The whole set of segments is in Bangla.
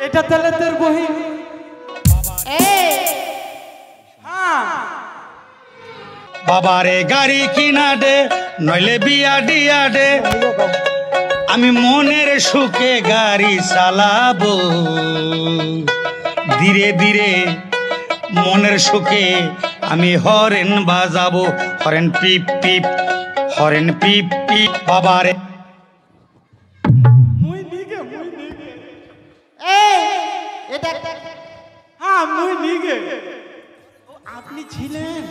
এটা তাহলে তোর বহিন। হ্যাঁ বাবারে গাড়ি কিনা দে নইলে বিয়া দিয়া দে, আমি মনের সুখে গাড়ি চালাবো ধীরে ধীরে, মনের সুখে আমি হরেন বাজাবো, হরেন পিপ পিপ, হরেন পিপ পিপ। বাবারে মুই নিগে হ্যাঁ মুই নিগে। আপনি ছিলেন,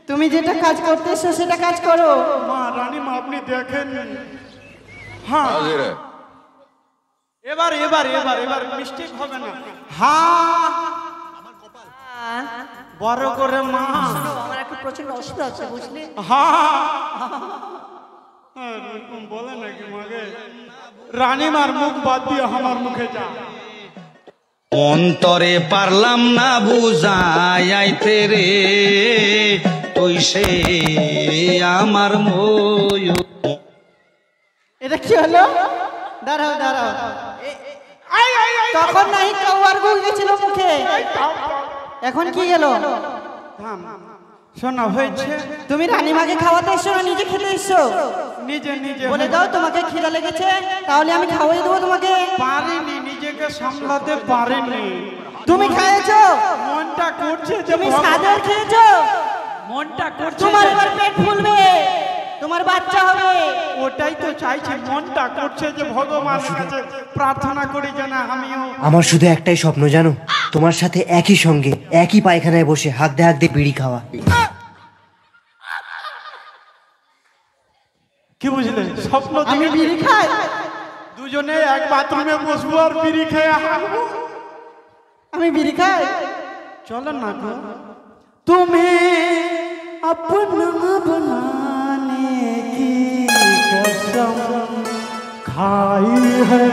তুমি যেটা কাজ করতেছো সেটা কাজ করো। মা রানীমা আপনি দেখেন। হ্যাঁ এবার এবার এবার এবার মিস্টেক হবে না। হ্যাঁ বড় করে মা। আমার একটু প্রচন্ড অসুবিধা হচ্ছে বুঝলি। হ্যাঁ এরকম বলে নাকি মাগে? রানীমার মুখ বাদ দিয়ে আমার মুখে যা। অন্তরে পারলাম না বুঝাইতে রে, তুই সে আমার ময়। এটা কি হলো? দাঁড়াও দাঁড়াও, তখন নাই কাউয়ার গু গেছিল মুখে, এখন কি গেল? শোনা হয়েছে, তুমি রানীমাকে খাওয়াতে এসছো না নিজে খেতে এসছো? নিজে নিজে বলে দাও তোমাকে খিদা লেগেছে, তাহলে আমি খাওয়াই দেবো তোমাকে। পারিনি, নিজেকে সামলাতে পারিনি। তুমি খেয়েছো, মনটা করছে যে তুমি সাদের খেয়েছো, মনটা করছে তোমার এবার পেট ফুলবে, তোমার বাচ্চা হবে। ওটাই তো চাইছি, মনটা করছে যে ভগবানের কাছে প্রার্থনা করি যেন আমিও। আমার শুধু একটাই স্বপ্ন জানো, তোমার সাথে একই সঙ্গে একই পায়খানায় বসে হাঁকতে হাঁকতে বিড়ি খাওয়া। কি বুঝলে? স্বপ্ন আমি বিড়ি খাই, দুজনে এক বাথরুমে বসবো আর বিড়ি খেয়ে হাঁকবো। আমি বিড়ি খাই। চলো না গো। তুমি अपना बनाने की कसम खाई है,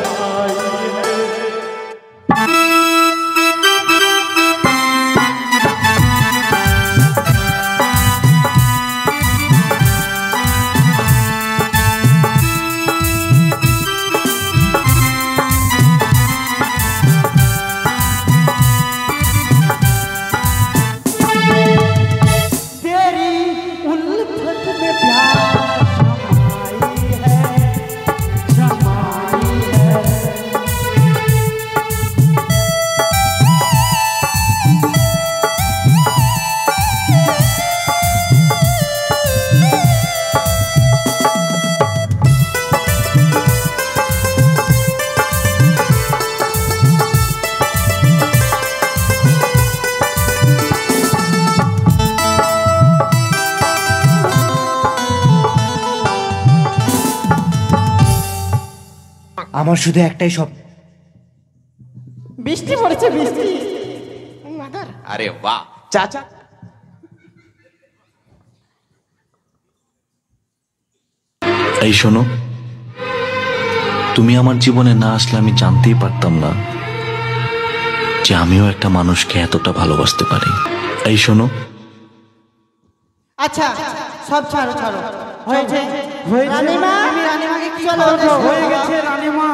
खाई है। আমার শুধু একটাই স্বপ্ন। বৃষ্টি পড়েছে, বৃষ্টি। আরে বাহ চাচা, এই শোনো, তুমি আমার জীবনে না আসলে আমি জানতেই পারতাম না যে আমিও একটা মানুষকে এতটা ভালোবাসতে পারি। এই শোনো, আচ্ছা সব ছাড়ো ছাড়ো, হয়েছে। হয়েছে। রানীমা, তুমি রানীমাকে কি চলো, হয়ে গেছে রানীমা।